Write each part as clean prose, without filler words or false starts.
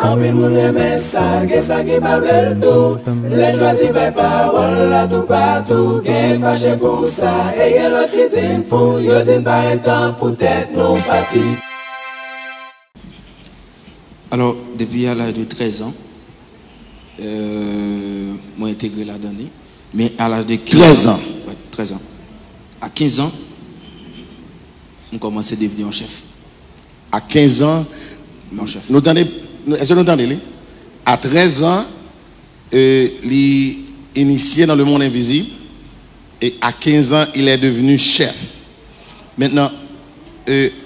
En pile moun aime ça, que ça qui pas bel tout. Les choisis par parole là tout partout. Qu'elle fâché pour ça, et y'en l'autre qui dit fou. Yo dit pas un temps pour tête non parti. Alors, depuis à l'âge de 13 ans, moi intégré la donnée. Mais à l'âge de 13 ans. Ouais, 13 ans. À 15 ans, on commençait à devenir un chef. À 15 ans, Mon chef. est-ce que nous entendez? À 13 ans, il est initié dans le monde invisible. Et à 15 ans, il est devenu chef. Maintenant,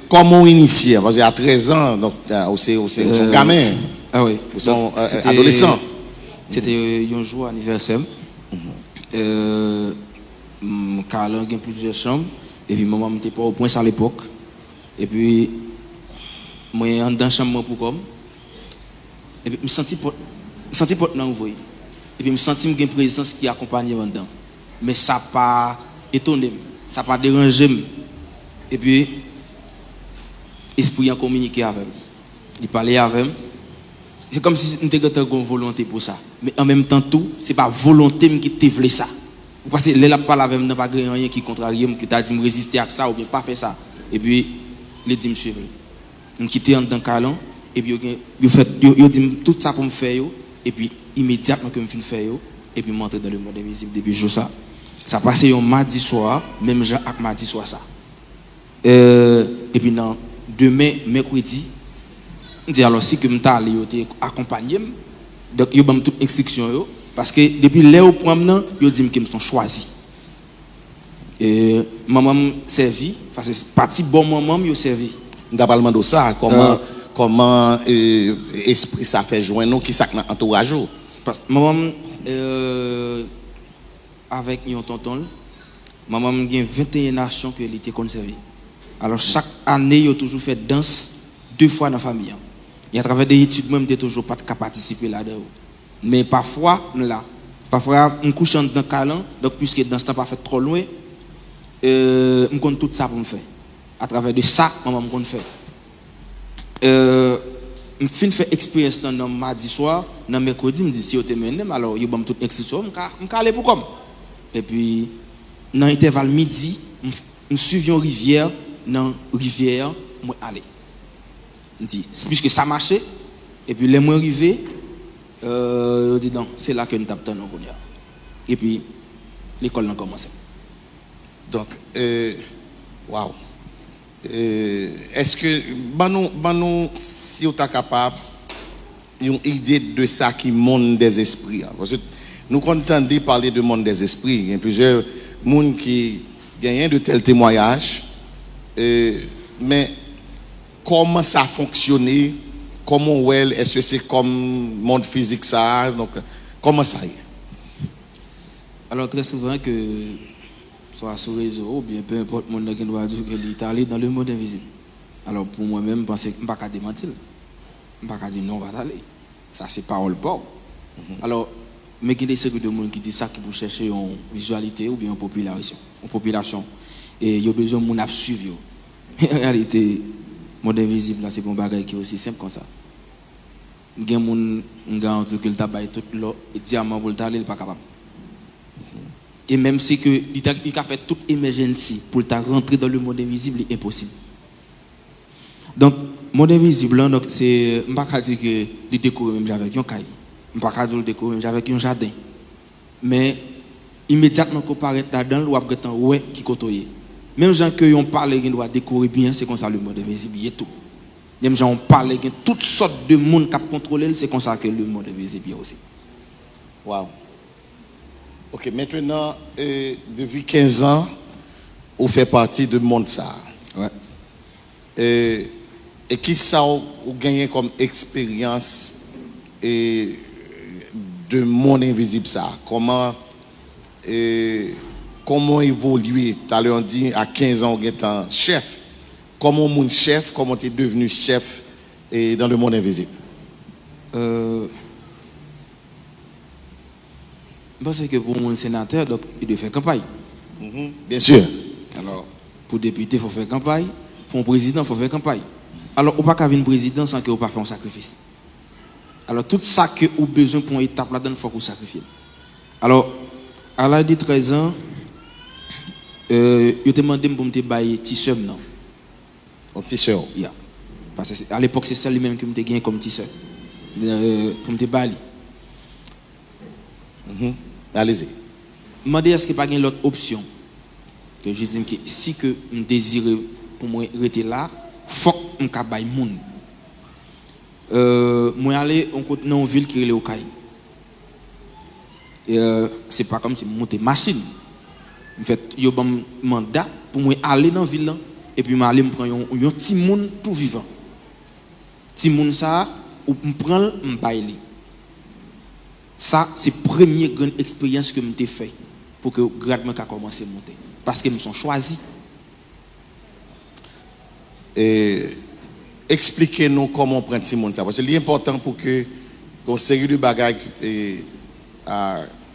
comment initié? Parce qu'à 13 ans, donc, c'est un gamin. Ah oui. Son adolescent. C'était un jour anniversaire. Carlin a plusieurs chambres. Et puis, maman n'était pas au point à l'époque. Et puis, moi, je suis dans la chambre pour comme. Et puis, je me sentis porte dans l'ouvrier. Et puis, je me sentis une présence qui accompagnait dedans. Mais ça n'a pas étonné, ça n'a pas dérangé. Et puis, l'esprit a communiqué avec moi. Il parlait avec moi. C'est comme si nous avions une volonté pour ça. Mais en même temps, tout, ce n'est pas volonté qui te voulait ça. Parce que là, parle avec moi, n'a pas rien qui contrarie, qui t'a dit de résister à ça ou bien pas faire ça. Et puis, il dit, monsieur, je quitté dans le calon, et puis, il dit tout ça pour me faire, et puis, immédiatement que je me fais faire, et puis, je montre dans le monde invisible depuis jour ça. Ça passait un mardi soir, même Jean avec mardi soir ça. Et puis, non, demain, mercredi, je dis alors si que je suis accompagné, donc je vais toute instruction, parce que depuis là où je dis que je suis choisi. Et maman servi, parce que parti bon maman, je servi. Nous avons parlé de ça, comment esprit ça fait joindre nous, qui ça entourage. Parce que maman, avec un tonton, maman a 21 nations que était conservée. Alors chaque année, il a toujours fait danse 2 fois dans la famille. Et à travers des études, moi, je n'ai toujours pas participer là-dedans. Mais parfois, on couche dans le câlin, donc puisque dans ce temps pas fait trop loin, je compte tout ça pour me faire. À travers de ça, maman me compte faire. Je fais expérience dans mardi soir, dans mercredi, je me dis si je mené, alors je vais toute instruction, je vais aller pour comme. Et puis, dans l'intervalle midi, je suis une rivière, dans la rivière, je vais aller. Puisque ça marchait, et puis les mois arrivés, je dis non, c'est là que nous tapons nos cognats. Et puis, l'école a commencé. Donc, waouh. Est-ce que, si vous êtes capable, une idée de ça qui monde des esprits? Parce que nous entendons parler de monde des esprits. Il y a plusieurs personnes qui gagnent de tels témoignages. Mais comment ça a fonctionné? Comment est-ce que c'est comme monde physique ça? Donc, comment ça y est? Alors, très souvent, que soit sur le réseau ou bien peu importe, le monde qui doit dire que l'Italie dans le monde invisible. Alors, pour moi-même, je pense que je ne peux pas démentir. Je ne peux pas dire non, on va aller. Ça, c'est parole pauvre. Alors, mais il y a des séries de monde qui disent ça, qui vont chercher une visualité ou bien une population. Et il y a besoin de monde à suivre. En réalité, le monde invisible, c'est un bagage qui est aussi simple comme ça. Il y a des gens qui ont travaillé tout l'eau et diamant pour le taler, il n'est pas capable. Et même si il a fait toute émergence pour rentrer dans le monde invisible, c'est impossible. Donc, le monde invisible, c'est, je ne peux pas dire que le décorer même avec un cahier. Je ne peux pas dire le décorer même avec un jardin. Mais, immédiatement qu'on paraît là-dedans, on va être ouais qui côtoie. Même gens qui ont parlé, qui doivent décorer bien, c'est comme ça le monde invisible, il y a tout. Même gens ont parlé, qui ont toutes sortes de monde qui contrôlent, c'est comme ça que le monde invisible aussi. Waouh. Ok, maintenant, depuis 15 ans, vous faites partie de monde ça. Ouais. Et qui ça vous gagnez comme expérience de monde invisible ça? Comment évoluer? Tout à l'heure on dit à 15 ans vous êtes un chef. Comment mon chef, comment tu es devenu chef dans le monde invisible? Parce que pour mon sénateur, donc, il doit faire campagne. Bien sûr. Alors, pour député, il faut faire campagne. Pour un président, il faut faire campagne. Alors, on ne peut pas venir président sans qu'on ne fasse un sacrifice. Alors, tout ça que vous avez besoin pour une étape là-dedans, il faut que vous sacrifiez. Alors, à l'âge de 13 ans, je demandé pour me bailler tisseur, non? Un tisseur. Yeah. Parce que à l'époque, c'est ça lui-même que je gagné comme tisseur. Pour me bailler. Allez-y. Je me demandé est-ce qu'il n'y a pas une autre option. Que je dis que si que je désire pour moi rester là, il faut que je baille le monde. Moi aller dans une ville qui est au Caille. C'est pas comme si je montais machine. En fait, il y a un mandat pour moi aller dans la ville et puis aller me prendre un petit monde tout vivant. Petit monde ça ou me prendre me bailler. Ça c'est la première grande expérience que je fait pour que grade a commencé à monter parce que me sont choisis. Et expliquez-nous comment on prend petit monde ça parce que c'est important pour que qu'on série de bagages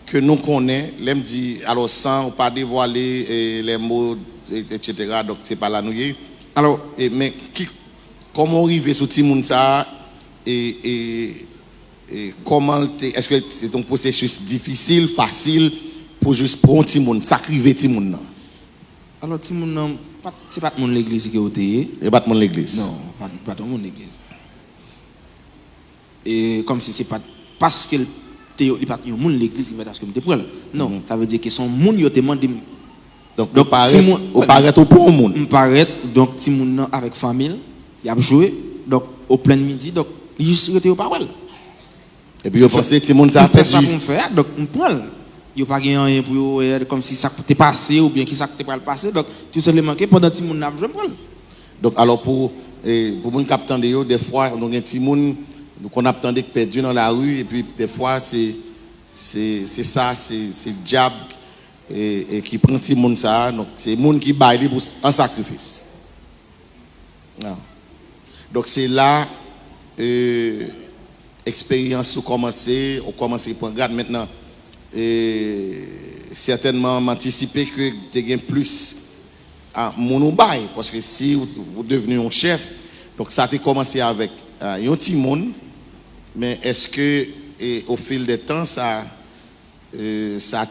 que nous connaissons, l'aime dit alors sans pas dévoiler les mots etc. donc c'est pas là nous. Alors mais comment arriver sur petit monde ça et comment est-ce que c'est un processus difficile, facile pour juste prendre petit monde, sacrifier petit monde là. Alors petit monde c'est pas tout le monde l'église qui est au théâtre. Et pas tout le monde l'église. Non, pas tout le monde l'église. Et comme si c'est pas parce que il pas tout le monde l'église qui met à ce que me prend. Non, ça veut dire que son monde yo demandé. Donc on paraît au bon monde. On paraît donc petit monde avec famille, il a joué donc au plein midi donc il juste rester au parole. Et puis, vous pensez que tout le monde ça fait ça pour faire, donc on prend. Il n'y a pas rien pour comme si ça t'est passé ou bien qui ça t'est pas passé. Donc, tout simplement que pendant que tout le monde n'a pas joué. Donc, alors, pour mon capitaine de des fois, on a un petit monde qu'on attendait perdu dans la rue, et puis des fois, c'est ça, c'est diable et qui prend petit monde ça. Donc, c'est le monde qui baille en sacrifice. Non. Donc, c'est là. Expérience on commence à prendre garde maintenant et certainement m'anticiper que tu gagnes plus à mon bail parce que si vous devenez un chef donc ça a commencé avec un petit monde mais est-ce que au fil du temps ça a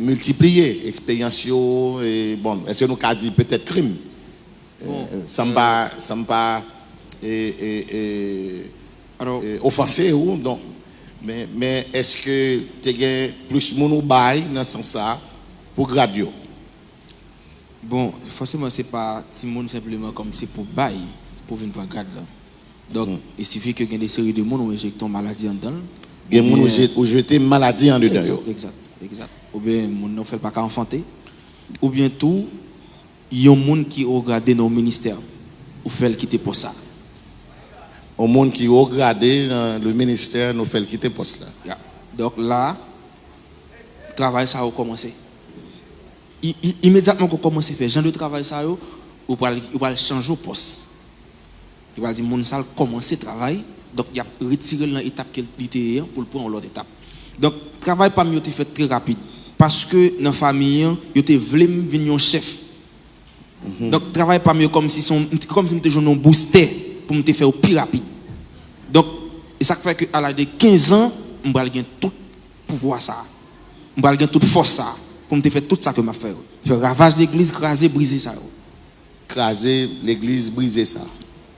multiplié expérience et bon est-ce que nous avons dit peut-être crime ça me pas offensé ou donc mais est-ce que tu as plus mon bail dans ce sens là pour radio? Bon, forcément c'est pas tout le monde simplement comme c'est pour bail pour venir pour grade là. Donc il suffit que y ait des séries de monde où injectent une maladie en dedans. Il y a monde où jeter maladie en dedans. Exact. Ou bien monde ne fait pas qu'à enfanter ou bien tout il y a un monde qui regarde dans le ministère ou fait quitter pour ça. Au monde qui regardé dans le ministère nous fait quitter poste là. Yeah. Donc là, le travail ça a commencé. Immédiatement qu'on commence à faire genre de travail ça ou va changer de poste. Il va dire mon salle commencer travail donc il a retiré l'étape qu'il était pour prendre l'autre étape. Donc travail pas mieux fait très rapide parce que dans la famille il était voulu venir chef. Donc travail pas mieux comme si me toujours un booster pour me faire au plus rapide. Donc et ça fait que à l'âge de 15 ans, je vais gagner tout pouvoir ça. Je vais gagner toute force ça pour me faire tout ça que m'a fait. Faire ravage l'église, craser, briser ça. Craser l'église, briser ça.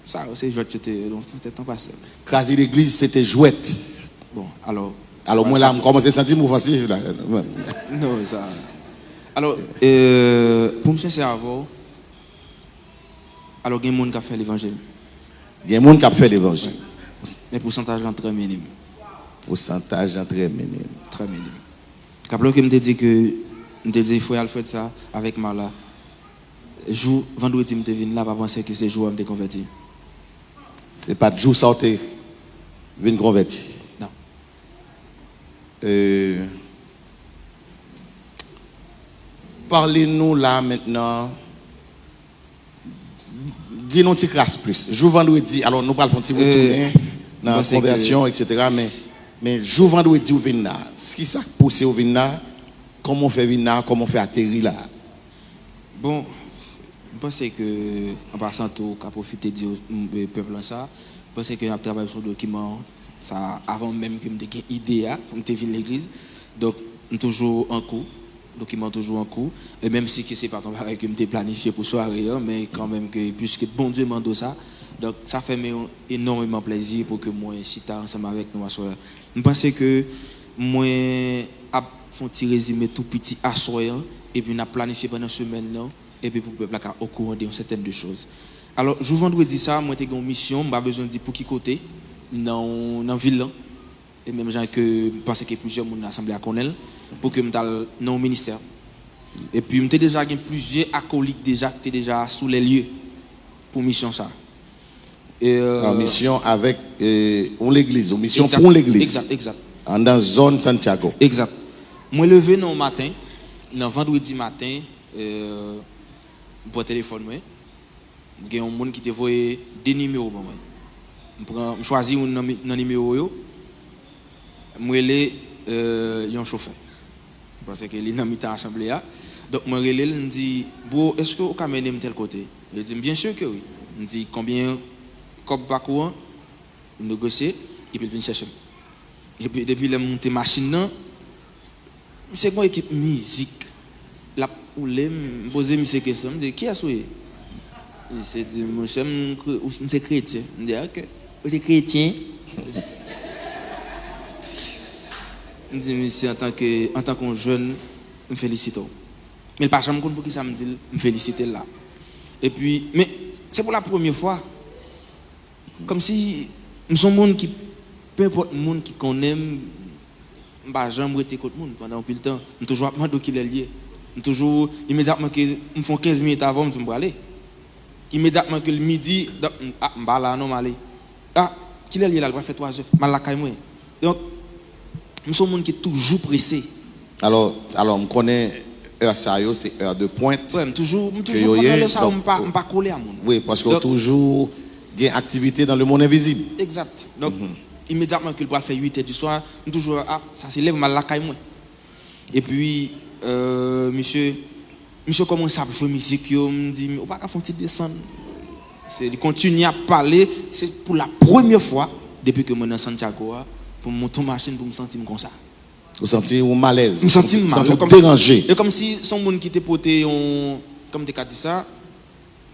Ça c'est jouet c'était temps passé. Craser l'église c'était jouette. Bon, alors moi là, je commence à sentir m'offenser là. Non, ça. Alors pour me sincère avant alors il y a des gens qui ont fait l'évangile. Il y a des gens qui ont fait l'évangile. Mais le pourcentage est très minime. Pourcentage est très minime. Très minime. Quand je me dis que il faut faire ça avec Marla. Jour vendredi je venu là pour penser que c'est jour où je me converti. C'est pas de jour ça tu venu converti. Non. Parlez-nous là maintenant. Dis-nous une classe plus. Jour vendredi, alors nous parlons un petit peu tourner dans la conversion, etc. Mais jour vendredi, vous venez là. Ce qui ça pousse au venir là, comment on fait venir là, comment on fait atterrir là. Bon, je pense que en passant tout, qu'à profiter du peuple ça, parce que je travaille sur le document ça avant même que je ait idée pour me venir l'église. Donc toujours en cours, document toujours en cours et même si que c'est pas ton travail que me planifié pour soirée mais quand même que puisque bon Dieu m'a donné ça. Donc ça fait énormément plaisir pour que moi chita ensemble avec nous soeur. Je pense que moi a font petit résumé tout petit à soir et puis on a planifié pendant semaine là et puis pour le peuple au courant de certaines de choses. Alors je vendredi ça moi j'ai une mission, m'a besoin de dire pour qui côté dans ville là et même gens que pense que plusieurs monde assemblé à connaître pour que m'tal dans ministère. Et puis m'était déjà gain plusieurs acolytes déjà qui étaient déjà sous les lieux pour mission ça. En mission avec l'église, en mission exact, pour l'église. Exact. Dans la zone Santiago. Exact. Moi levé non matin, non vendredi matin pour téléphone moi. Il y a un monde qui te voit des numéros pour moi. Je choisis un numéro yo. Moi les un chauffeur. Parce que les dans mi-temps assemblée là. Donc moi relé me dit "Bro, est-ce que vous pouvez m'aider de tel côté?" Il dit "Bien sûr que oui." Me dit "Combien cop pas courant?" Il négocie et puis il vient chercher. Et puis depuis le monter machine là, c'est une équipe musique. La poule me poser mes questions, me dit "Qui a souhaité?" Il s'est dit "Mon cher, c'est chrétien." Il dit "OK, c'est chrétien." Je dis "Monsieur, en tant que jeune, je me félicite." Mais le pas jamais compte pour qui ça me dit me féliciter là. Et puis mais c'est pour la première fois. Comme si nous sommes monde qui peu importe monde qui connaît pas jamais été contre monde pendant plus de temps, nous toujours demandé qui est lié. Nous toujours immédiatement que nous font 15 minutes avant nous aller. Immédiatement que le midi m'ba là non aller. Qui est lié là, il va faire 3 heures, mal la caille moi. Donc nous sommes monde qui est toujours pressé. Alors on connaît heure ça c'est heure de pointe. Ouais, toujours pendant ça on pas coller à monde. Oui, parce qu'on toujours gain activité dans le monde invisible. Exact. Donc immédiatement qu'il va faire 8h du soir, nous toujours ça se lève mal la caille moi. Et puis monsieur commence à jouer musique, il me dit "On pas faire descendre." C'est il continue à parler, c'est pour la première fois depuis que moi dans Santiago pour monter machine pour me sentir comme ça. Vous sentez un malaise, vous sentez mal, comme dérangé. Et comme si son monde qui était porté comme tu as dit ça,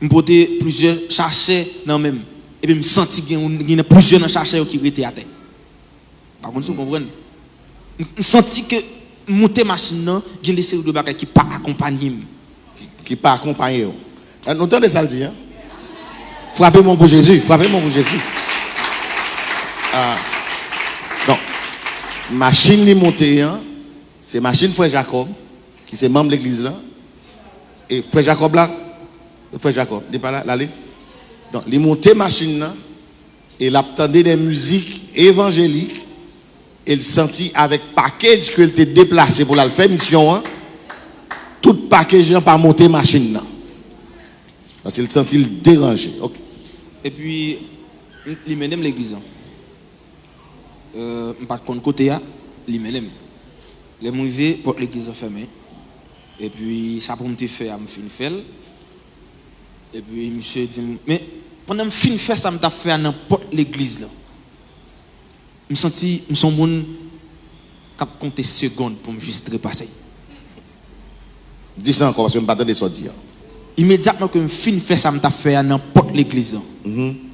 me porter plusieurs sachets dans même et puis me sentir qu'il y a plusieurs dans sachets qui étaient à terre. Par contre, vous comprenez? Me sentir que monter machine là, il y a des séries de bagages qui pas accompagner qui pas accompagner. Nous entendez ça le dire hein? Frappez-moi pour Jésus, frappez-moi pour Jésus. Donc machine li montée hein, c'est machine frère Jacob qui c'est membre de l'église là. Et frère Jacob là, frère Jacob, il n'est pas là, là. Donc il montait machine là et il attendait des musiques évangéliques et il sentit avec package que il était déplacé pour la faire mission hein, tout package n'a pas monté machine là. Parce qu'il sentit dérangé. OK. Et puis il mène l'église. Par contre côté là, il mène. Les mouvés pour l'église fermée. Et puis ça pour me faire me fin faire. Et puis monsieur dit mais pendant me fin faire ça me t'a fait à n'importe l'église là. Me senti me son monde cap compter secondes pour me juste repasser. Dis ça encore parce que je ne pas attendre de dire. Immédiatement que me fin faire ça me t'a fait à n'importe l'église là.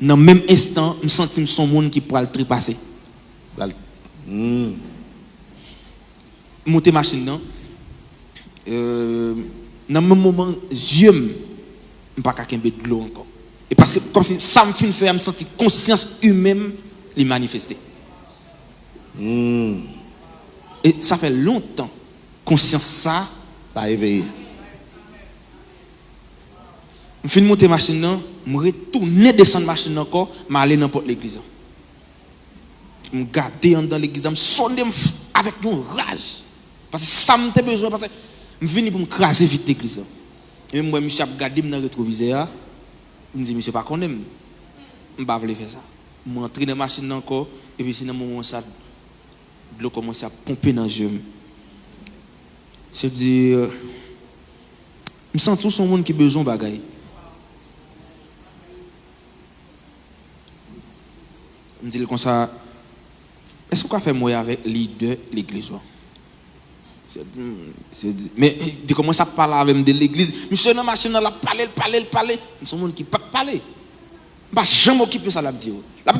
Dans le même instant, me senti son monde qui pourra le trépasser. Monter machine là. Dans le même moment, yeux me pas qu'à de l'eau encore. Et parce que comme si ça me fait faire, me sentir conscience humaine les manifester. Et ça fait longtemps conscience ça pas éveillé. Je finis monter machine là, me retourner descendre machine encore, m'aller n'importe l'église. Me garder dans l'église, me sonner avec une rage parce que ça me besoin parce que je viens pour me craser vite l'église. Et moi monsieur a regardé dans le rétroviseur, il me dit monsieur pas connaît, je pas vouloir faire ça. Je rentre dans la machine encore et puis c'est dans moment ça de l'eau commence à pomper dans les yeux. Je dis je sens tout son monde qui a besoin de bagaille. me dit comme ça, est-ce qu'on a fait moi avec leader l'église? Mais il commence à parler avec de l'église. Monsieur dans la machine, là, parler. Nous sommes gens qui ne peuvent pas parler. Je ne vais jamais m'occuper de ça. La dit,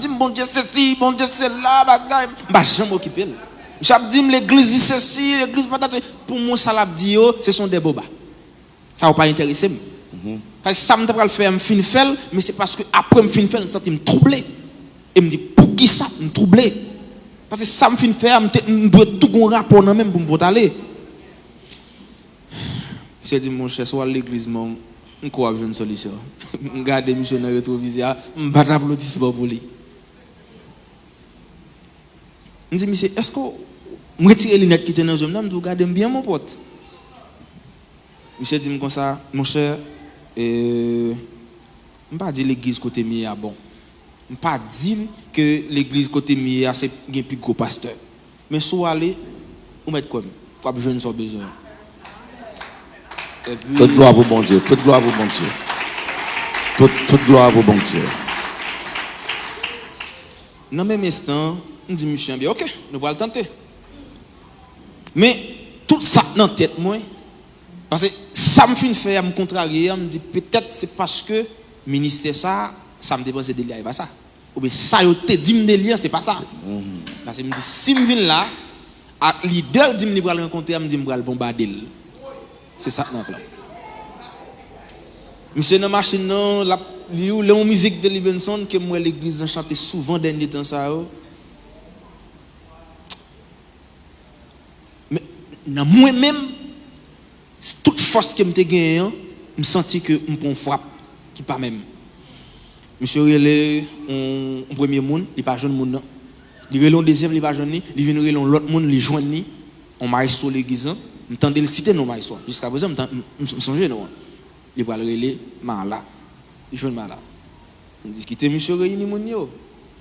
bon Dieu, c'est ci, bon Dieu, c'est là, bagaille. Je ne vais jamais m'occuper. Je dis, l'église, c'est ci, l'église, patate. Pour moi, ça l'a dit, ce sont des bobas. Ça ne va pas intéresser. Parce que ça me le faire, je me faire, mais c'est parce que après je me faire, je me sens troublé. Et me dit, pour qui ça me troublé? Parce que ça me fait faire, je dois tout un rapport même pour me aller. J'ai dit, mon cher, soit à l'église, je crois que j'ai une solution. Je regarde les missionnaires rétroviseurs, je vais applaudir pour lui. Je dis, monsieur, est-ce que je retire les lunettes qui étaient dans le zone, je regarde bien mon pote. Monsieur dit comme ça, mon cher, je ne vais pas dire l'église côté mien bon. Je ne vais pas dire que l'église côté mien c'est un plus gros pasteur. Mais soit aller, ou mettre comme, il faut que je ne sois besoin. Toute gloire pour bon Dieu, toute gloire pour bon Dieu. Toute gloire pour bon Dieu. Dans le même instant, je dis, monsieur, bien, ok, nous allons le tenter. Mais tout ça dans la tête, moi, parce que ça me fait faire, me contrarier, me dit peut-être c'est parce que le ministère ça me dépense de lire pas ça. Ou bien ça yo te dit me lire c'est pas ça. Parce que me dit si me viens là, à leader dit me le rencontrer, me dit me le bombarder. C'est ça non plan. Monsieur dans machine non, la musique de Livingston que moi l'église chantait souvent dernier temps ça. Mais dans moi-même toute force que je gagné, je senti que je prends frappe qui pas même. Monsieur relé un premier monde, il pas jeune monde. Il relé un deuxième, il pas jeune ni, il vient relé l'autre monde, il joindre ni. On maestro l'église, m'entendez le citer non maestro. Jusqu'à présent, me songer non. Il va le relé mala. Il joindre mala. On discuter monsieur réuni moun yo.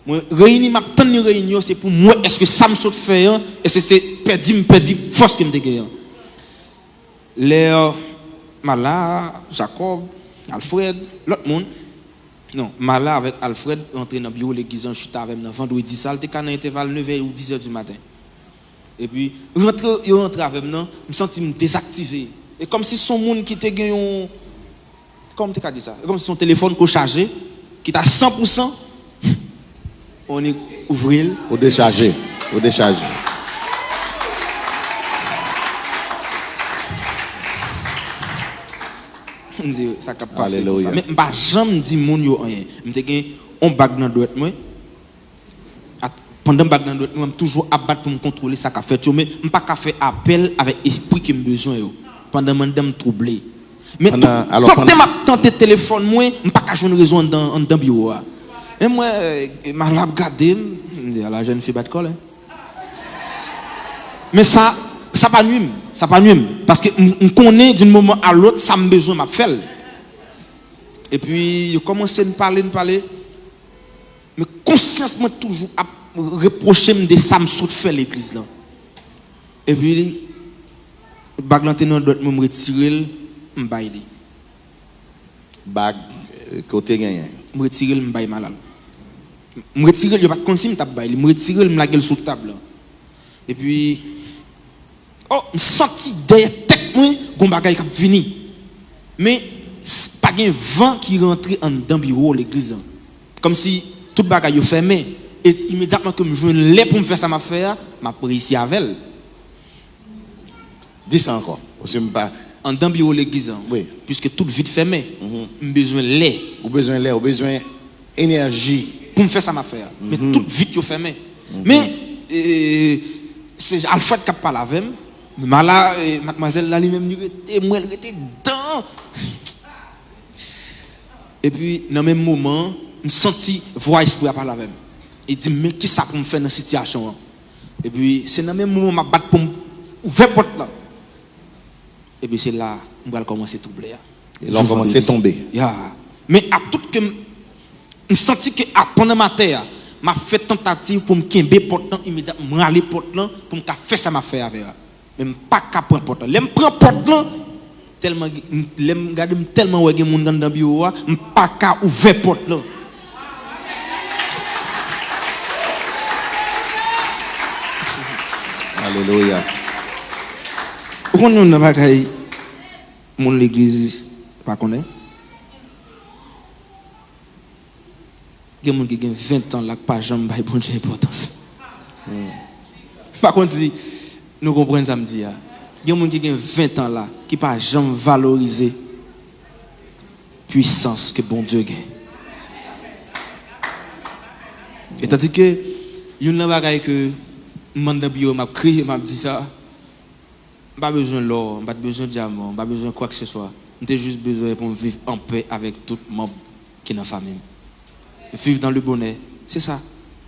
Moi réuni m'a tant ni réunion, c'est pour moi est-ce que ça me saute faire et c'est perdu force que me gagné. Les Mala, Jacob, Alfred, l'autre monde. Non, Mala avec Alfred rentré dans le bureau de l'église en chute avec nous vendredi, ça était dans intervalle 9h ou 10h du matin. Et puis, rentre avec nous, je me sens désactivé. Et comme si son monde qui était gagné, comme tu as dit ça, comme si son téléphone qu'on chargé, qui est à 100%, on est ouvrir. Au décharger. Ça cap passer comme ça mais pas jamais dit mon yo rien me gagné on bague dans droite moi pendant bague dans droite moi toujours abattre pour me contrôler ça qu'a fait mais pas qu'a faire appel avec esprit qui me besoin yo pendant m'dame troublé mais quand m'a tenté téléphone moi pas qu'a joindre raison dans bureau et moi m'a la regarder la jeune fille bat col mais ça pas nuit parce que on connaît d'un moment à l'autre ça me besoin m'a faire et puis je commence à parler mais conscience m'a toujours à reprocher de ça me saute faire l'église là et puis bague l'antenne d'autres me retirer me bailler bague côté gagné me retirer me bailler malal me retirer je pas continuer t'a bailler me retirer me la gueule sur table et puis oh, je senti derrière tête moi gon bagay k'ap vini. Mais pas gen vent qui rentre en dans bureau l'église. Comme si tout bagay yo fermé et immédiatement que je joine l'air pour me faire ça m'a faire, m'a ici avec elle. Dis ça encore parce que pas en dans bureau l'église. Oui. Puisque tout vite fermé. Besoin l'air, ou besoin énergie pour me faire ça m'a faire. Mais tout vite yo fermé. Mais c'est Alfred qui parle avec moi. Mais là, mademoiselle là lui-même moi elle était dedans. Et puis dans le même moment, je senti voix esprit à parler avec moi. Il dit mais qui ça pour me faire dans cette situation? Et puis c'est dans le même moment m'a battre pour ouvrir porte là. Et puis c'est là on va commencer à troubler. Et là on commence à tomber. Mais à tout que je senti que pendant ma terre m'a fait tentative pour me quimber porte là immédiatement aller porte là pour me faire ça m'a fait avec. Même pas qu'à prendre porte là. L'aime prend porte là tellement l'aime garder tellement ouais gen monde dans bureau pas qu'à ouvrir porte là. Alléluia. On a un bagage, mon l'église, pas connaît. Il y a des gens qui ont 20 ans là, qui pas jamais bail bon Dieu importance. Par contre, si nous comprenons ça, me dit, il y a des gens qui ont 20 ans là, qui pas jamais valoriser puissance que bon Dieu gagne. Et tandis que, il y a un bagage que, je demande bio, je crie, je dis ça. Je n'ai pas besoin de l'or, je n'ai pas besoin de diamant, je n'ai pas besoin de quoi que ce soit. J'ai juste besoin pour vivre en paix avec tout le monde qui est dans la famille. Vivre dans le bonheur. C'est ça.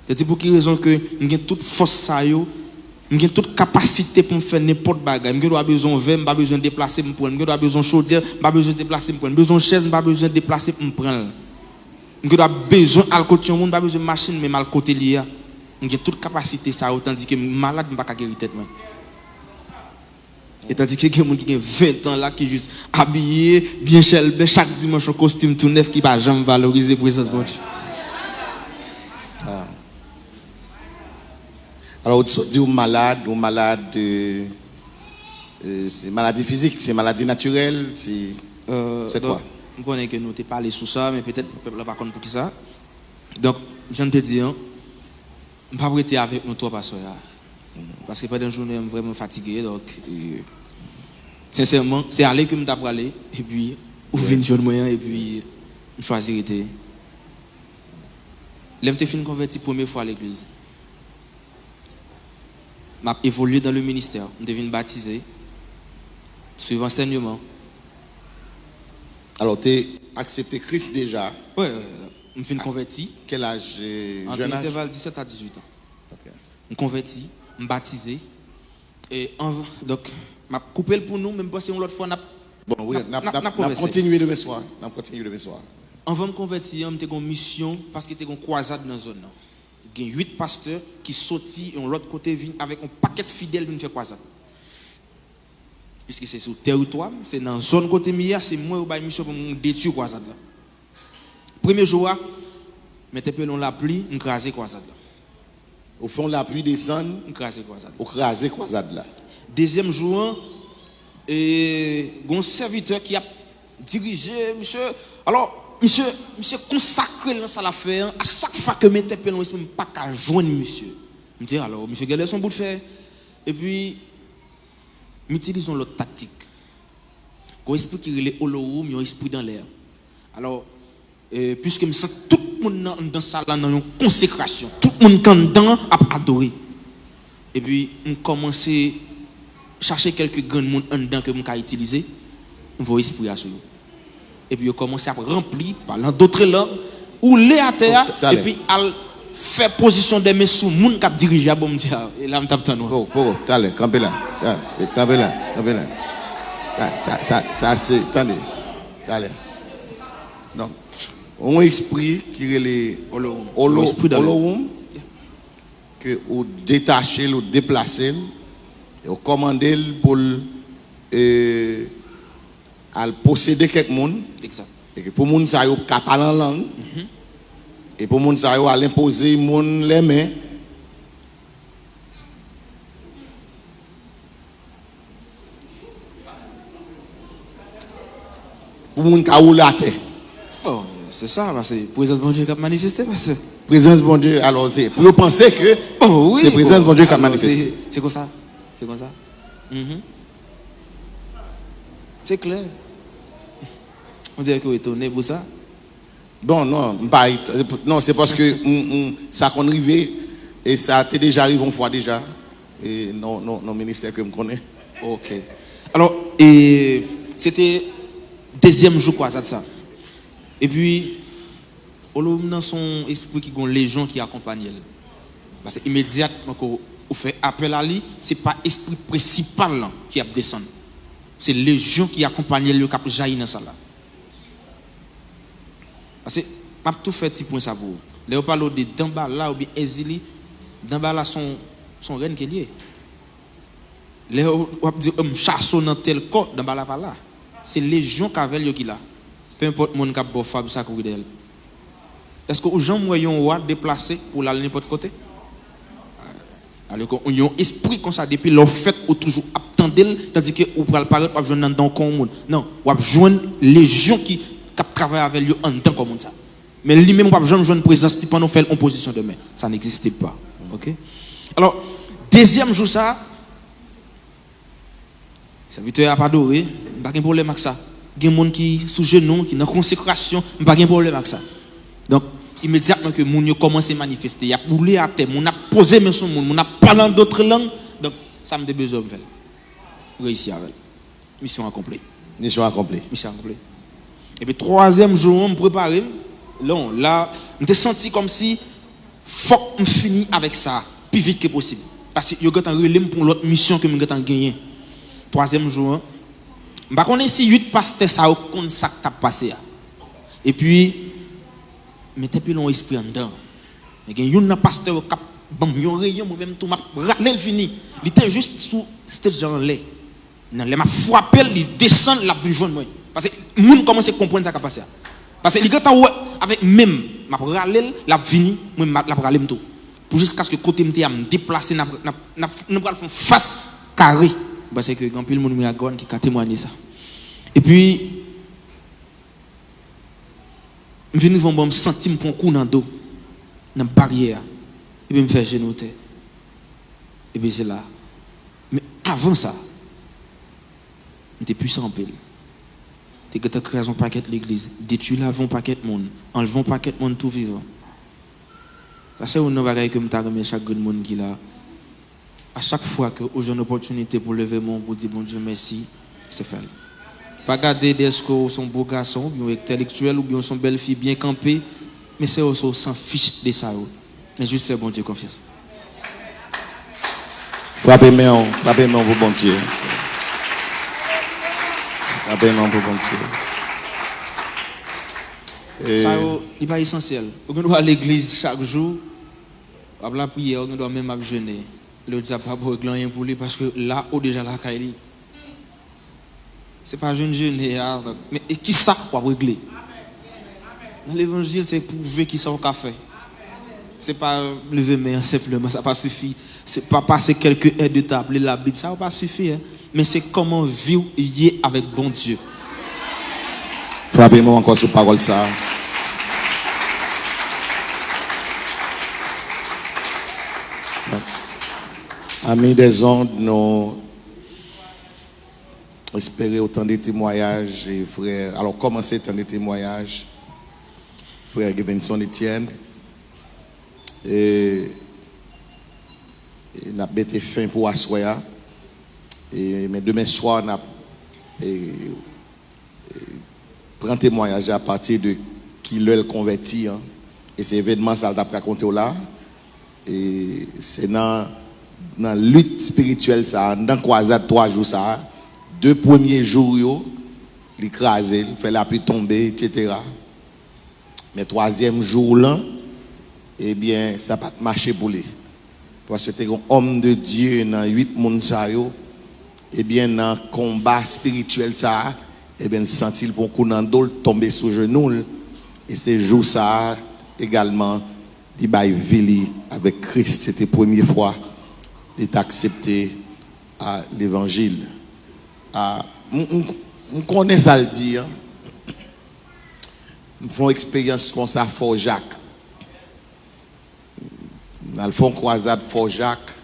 C'est pour quelle raison que j'ai toute force, j'ai toute capacité pour me faire n'importe quoi. Je n'ai pas besoin de verre, je n'ai pas besoin de déplacer pour me prendre. Je n'ai pas besoin de chaudière, je n'ai pas besoin de déplacer pour me prendre. Besoin de chaise, je n'ai pas besoin de déplacer pour me prendre. Je n'ai pas besoin de côté, je n'ai pas besoin de machine, mais mal côté lié. J'ai toute capacité, ça, tandis que malade, je ne peux pas guérir tête. Et tandis que il y a des gens qui ont 20 ans là, qui sont juste habillés, bien chelbés, chaque dimanche, un costume tout neuf qui ne va jamais valoriser la présence de Dieu. Alors, tu dis malade, c'est maladie physique, c'est maladie naturelle, c'est quoi? Je connais que nous t'ai parlé sur ça, mais peut-être le peuple ne va pas pour qui ça. Donc, je te dis, je ne vais pas rester avec nous trois pasteur. Parce que pendant une journée, je suis vraiment fatigué. Donc, sincèrement, c'est aller que je vais aller, et puis, ouvrir une journée moyen, et puis, choisir d'être. Je suis fini converti la première fois à l'église. Je suis évolué dans le ministère. Je suis devenu baptisé. Suivant l'enseignement. Alors, tu as accepté Christ déjà? Oui, je suis converti. Quel âge? Entre intervalle 17 à 18 ans. Okay. Je suis converti, je suis baptisé. Et donc, je suis coupé pour nous, même si on l'autre fois, bon, oui, on a continué demain soir. Avant de me convertir, j'ai une mission parce que j'ai une croisade dans la zone. Il y a 8 pasteurs qui sortent et de l'autre côté viennent avec un paquet de fidèles qui faire croisade. Puisque c'est sur le territoire, c'est dans la zone côté Mia, c'est moi qui ai une mission pour détruire la croisade. Premier jour, je suis dans la pluie, je crase la croisade. Au fond, la pluie descend, je crase la croisade. Au crase la croisade. Deuxième jour, il y a un serviteur qui a dirigé, monsieur. Alors, monsieur consacré dans ça l'affaire. À chaque fois que je m'interpelle, je ne peux pas joindre monsieur. Je me dis, alors, monsieur Gallet, son bout de fer. Et puis, nous utilisons l'autre tactique. Quand l'esprit qui est holorum, il y a un esprit dans l'air. Alors, puisque je sens tout le monde dans ça, dans une consécration, tout le monde qui est dedans a adoré. Et puis, on commence à chercher quelques grands monde en dedans que je peux utiliser. On va esprit à ce et puis, on commence à remplir par d'autres langues, ou les à terre, et puis à faire position des mains sous le monde qui a dirigé à bon dire. Et là, on tape ton nom. Allez, campez là. Campez là. Ça, c'est. Attendez. Allez. Donc, un esprit qui est le holorum, que vous détachez, vous déplacez, et vous commandez pour à posséder quelqu'un. Exact. Et que pour les gens qui parlent en langue, et pour les gens qui imposer les mains. Pour les gens qui ont la tête. Oh, c'est ça, parce que la présence de bon Dieu qui a manifesté. Présence de bon Dieu, alors c'est pour penser que c'est la présence de bon Dieu qui a manifesté. C'est comme ça. C'est comme ça. C'est clair. On dirait que vous êtes étonné pour ça. Bon, non, c'est parce que ça qu'on arrivé et ça t'est déjà arrivé une fois déjà. Et non, ministère que je connais. Ok. Alors, c'était deuxième jour quoi ça. Et puis, dans son esprit qui a une légion qui accompagne elle. Parce que immédiatement qu'on fait appel à lui, ce n'est pas l'esprit principal qui a descendu. C'est la légion qui accompagne le cap jaillit dans ça là. Parce que je tout fait petit point ça pour vous. Là on parle de Dambala ou bien Ezili, Dambala son reine qui est lié. Là on dit chasse dans tel corps Dambala pas là. C'est légion qu'avec qui là. Peu importe mon cap bo fab ça courir d'elle. Est-ce que aux gens moyen roi déplacer pour aller n'importe côté? Alors qu'on y a un esprit comme ça depuis leur fait ou toujours attendre tandis que ou pral paraître pas joindre dans comme monde. Non, ou joindre légion qui travaille avec lui en tant comme ça. Mais lui-même pas jamais joindre présence pendant faire en position de main. Ça n'existait pas. OK? Alors, deuxième jour ça serviteur a pas adoré, pas de problème avec ça. Il y a des gens qui sous genou, qui dans consécration, pas de problème avec ça. Donc immédiatement que moun yo commence à manifester, il a boulé à terre, on a posé main sur moun, on a parlé d'autres langues, donc ça me dit besoin de faire. Réussir avec. Mission accomplie. Mission accomplie. Mission accomplie. Et puis troisième jour, on me préparer. Là, je me senti comme si faut que je finisse avec ça plus vite que possible. Parce que je suis en relais pour l'autre mission que je suis gagné. Troisième jour, je ne sais pas si 8 pasteurs ça compte ça qui a passé. Et puis, mettez plus long esprit en dedans. Il y a un pasteur qui a bon, rayon, moi-même tout m'a râlé le fini. Il était juste sous stage en l'air. Il m'a frappé, il descend la plus jaune moi. Parce que les gens commencent à comprendre ça qui a passé. Parce que les gars avec même m'a râlé la fini, moi m'a râlé tout. Pour jusqu'à ce que côté me déplacer n'a pas faire face carré. Parce que grand pile monde me regarde qui a témoigné ça. Et puis je viens voir me sentir me prendre coup dans dos dans barrière et puis me faire genoter. Et puis c'est là. Mais avant ça, j'étais puissant en pile. Tu as créé un paquet de l'église, détruire un paquet de monde, enlever un paquet de monde tout vivant. Parce que on va que me remet chaque monde qui là. À chaque fois que j'ai une opportunité pour lever mon pour dire bon Dieu merci, c'est fait. Pas garder des scores son beau garçon, bien intellectuel ou bien son belle fille bien campée, mais c'est aussi sans fiche de ça. Mais juste faire bon Dieu confiance. Frappez main pour bon Dieu. Frappez main pour bon Dieu. Ça n'est pas essentiel. On doit à l'église chaque jour, à la prière, on doit même jeûner. Le diable n'a pas rien pour lui parce que là, on déjà la caille. Ce n'est pas jeune, mais qui ça pour régler? Dans l'évangile, c'est prouver qui ça au café. Ce n'est pas lever main simplement, ça n'a pas suffi. Ce n'est pas passer quelques heures de table, la Bible, ça n'a pas suffi. Hein? Mais c'est comment vivre avec bon Dieu. Frappez-moi encore sur parole ça. Amis des ondes, nous espérons autant de témoignages et frère. Alors, commencez tant de témoignages. Frère Gevinson Etienne. Et nous avons été fin pour assoya. Mais demain soir, nous prend témoignage à partir de qui le converti. Hein. Et c'est événement ça t'a raconté là. Et c'est dans la lutte spirituelle ça, dans croisade 3 jours ça, 2 premiers jours l'écraser, fait la pluie tomber, etc. Mais 3e jour là, eh bien ça pas marcher pour lui. Parce que c'était un homme de Dieu dans 8 monde ça yo, eh bien dans combat spirituel ça, eh bien il sentit pour coup dans dos tomber sous genou et ces jours ça également il bail vili avec Christ, c'était la première fois il est accepté à l'évangile. On connaît ça le dire. Nous faisons expérience comme ça Fort Jacques. Nous faisons croisade Fort Jacques.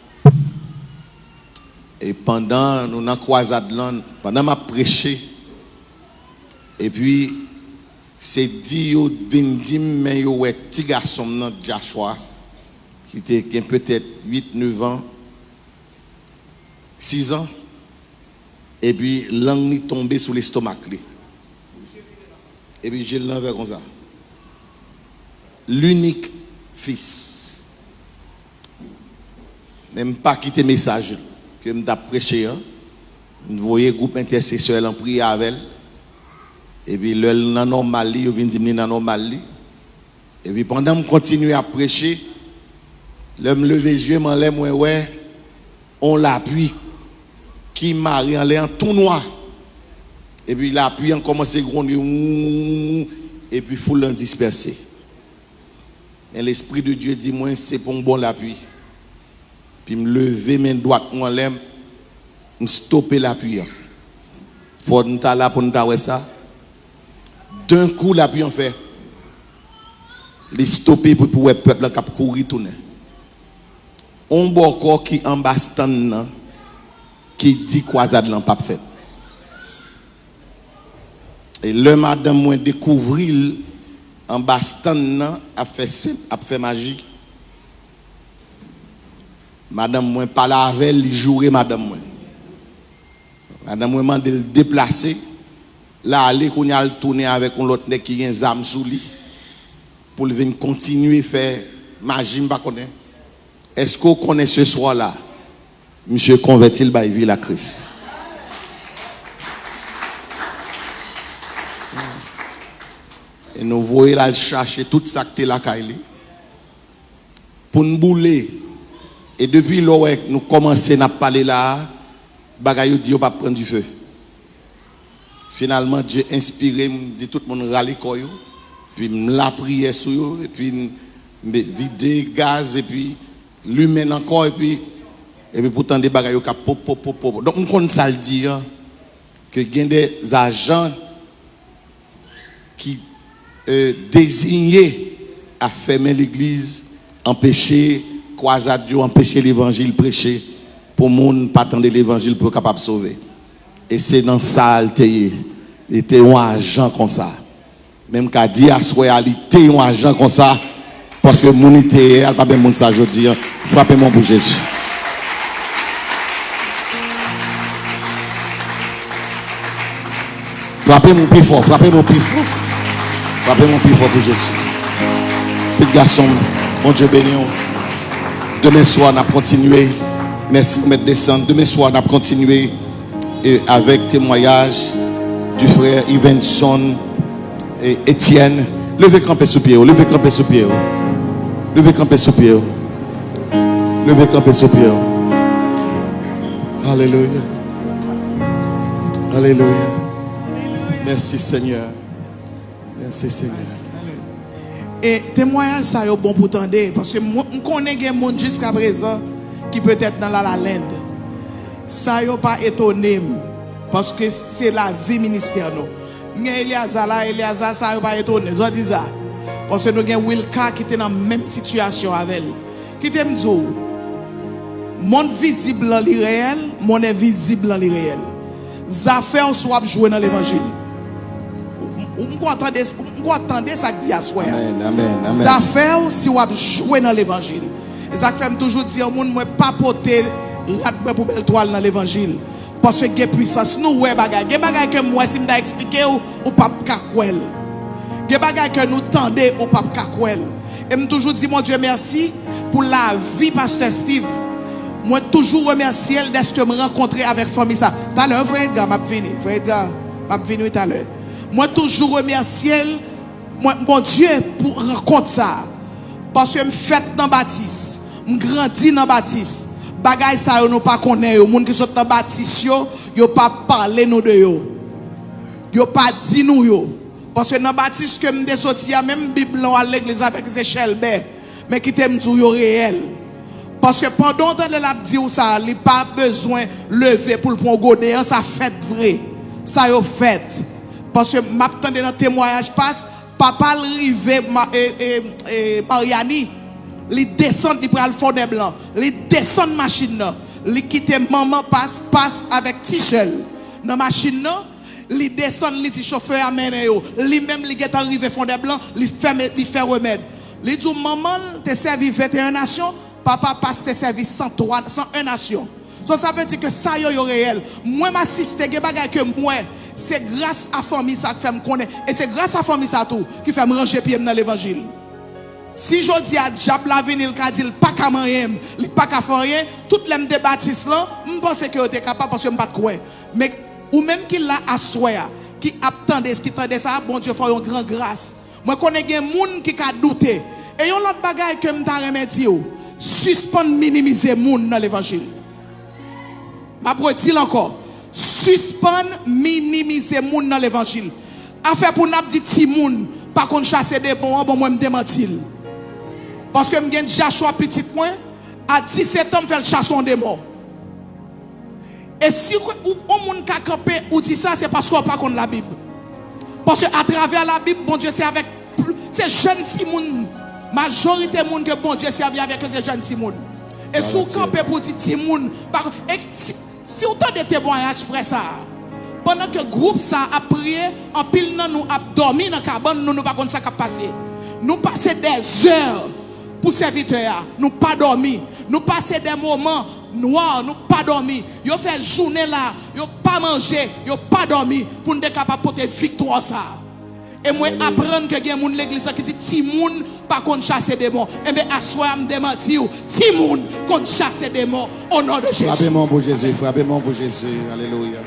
Et pendant nous dans croisade là, pendant ma prêché et puis c'est dit yo vinn di mais yo ouais petit garçon notre Joshua qui était peut-être 8 9 ans 6 ans et puis langue est tombée sur l'estomac et puis j'ai l'envers comme ça l'unique fils même pas quitter message que m't'a prêché hein vous voyez groupe intercesseur en prière avec elle. Et puis le normal il vient dire dans normal et puis pendant me continuer à prêcher le me lever les yeux m'en l'air ouais on l'appuie qui marie en l'air tout noir et puis l'appui en commence à gronder et puis foule en disperser et l'esprit de Dieu dit moi c'est pour bon l'appui puis me lever main droite moi l'aime me stopper la prière. Faut nous là pour nous voir ça. D'un coup la prière fait les stopper pour le peuple qui courir tourner. On bon corps qui en bas stand qui dit croisade l'en pas fait. Et le madame moi découvrir en bas stand a fait magie. Madame moi pas la avec elle jouer madame moi. Madame moi m'a le déplacer là aller qu'on y a tourner avec un autre nèg qui a une arme sous lui pour venir continuer faire magie pas connaît. Est-ce qu'on connaît ce soir là monsieur converti by vie la Christ. Et nous voyons là chercher tout ça que la Kaili pour nous bouler. Et depuis là nous commençons à parler là, bagaille dit on pas prendre du feu. Finalement Dieu inspiré me dit tout le monde râler koyo, puis me la prière sur eux et puis vider gaz et puis l'humain encore et puis pourtant des bagailles qui pop. Donc on connaît ça le dire que il y a des agents qui désignés à fermer l'église, empêcher croisade, empêcher l'évangile prêcher pour monde pas attendre l'évangile pour capable sauver. Et c'est dans ça il était un agent comme ça. Même qu'à dire à soi il était un agent comme ça parce que mon était elle pas bien monde ça aujourd'hui. Frappez-moi pour Jésus. Frappez mon plus fort, frappez mon plus fort. Frappez mon plus fort pour Jésus. Petit garçon, mon Dieu béni. Demain soir, on a continué. Merci pour mettre descendre. Demain soir, on a continué avec témoignage du frère Ivenson et Étienne. Levez camper sous pied. Levez camper sous pied. Levez camper sous pied. Levez camper sous pied. Alléluia. Alléluia. Merci Seigneur. Merci Seigneur. Et témoignage ça est bon pour tendre parce que on connaît des monde jusqu'à présent qui peut être dans la land. Ça est pas étonné parce que c'est la vie ministère nous. Eliazar là, Eliazar ça est pas étonné. Je dis ça parce que nous avons Wilka qui était dans la même situation avec elle. Qui t'aime dire monde visible dans l'irréel, monde invisible dans l'irréel. Affaires soit jouer dans l'évangile. On attendre ça que dit à soi. Ça fait si on jouer dans l'évangile. Ça fait toujours dire au monde moi pas porter rat pour belle toile dans l'évangile parce que il puissance nous ouais bagay. Gen bagay que moi si m'da expliquer ou pas kakwel. Gen bagay que nous tendez ou pas kakwel. Et me toujours dit mon Dieu merci pour la vie pasteur Steve. Moi toujours remercier elle d'être que me rencontrer avec famille ça. Tout à l'heure frère Edgar m'a venu. Frère Edgar m'a venu tout à l'heure. Moi toujours remercier mon Dieu pour rencontre ça parce que me fait dans baptiste me grandi dans baptiste bagay ça yo nous pas connaît yo monde qui sont dans baptiste yo pas parler nous de yo pas dit nous yo parce que dans baptiste que me sorti même bible à l'église avec ces Shelbert mais qui t'aime tout yo réel parce que pendant que l'a dit ça il pas besoin lever pour le prendre godéan ça fait vrai ça yo fait. Parce que m'attendais dans témoignage passe, papa arrivé Mariani, il descend il prend le fond des blancs, il descend machine là, il quitte maman passe avec petit seul. Dans machine là, il descend il dit chauffeur amène yo, lui même il est arrivé fond des blancs, il fait remède. Il dit maman t'es servi 21 nations, papa passe t'es servi 101 nations. Ça veut dire que ça yo réel. Moi m'assister des bagages que moi c'est grâce à la famille ça qui fait me connaître et c'est grâce à la famille ça tout qui fait me ranger pied dans l'évangile. Si je dis à Diable la venir il dit pas qu'à rien, il pas qu'à faire rien, toutes les de baptiste là, je pense que tu es capable parce que je pas croire. Mais ou même qui l'a assoya, qui attendait ce qui attendait ça, bon Dieu fait une grande grâce. Moi connais des monde qui a douté. Et yon l'autre bagaille que me t'a remercié, suspend minimiser monde dans l'évangile. M'a dit encore suspend minimiser moun dans l'évangile. Affaire pour n'a dit ti moun pas qu'on chasser des bons bon moi me démentir. Parce que me gen déjà choix petit point à 17 ans, fait le chasson des morts. Et si on monde qui a campé ou dit ça, c'est parce qu'on n'a pas contre la Bible. Parce qu'à travers la Bible, bon Dieu, c'est avec ces jeunes Timoun. Majorité de monde que bon Dieu servi avec ces jeunes Timoun. Et si vous campez pour dire Timoun, si vous avez des témoignages, frère, ça, pendant que le groupe ça a prié, en pile, nous a dormi dans la cabane, nous ne pas ça qui a passé. Nous passons des heures pour serviteurs, nous pas dormi. Nous passons des moments noirs, nous pas dormi. Yo fait journée là, yo pas mangé, yo pas dormi pour nous être capable de porter victoire ça. Et moi apprendre que gen moun l'église qui dit Timoun pas qu'on chasse des démons. Et bien assoir me démentir Timoun qu'on chasse des démons au nom de Jésus. Frappez-moi pour Jésus, frappez-moi pour Jésus. Alléluia.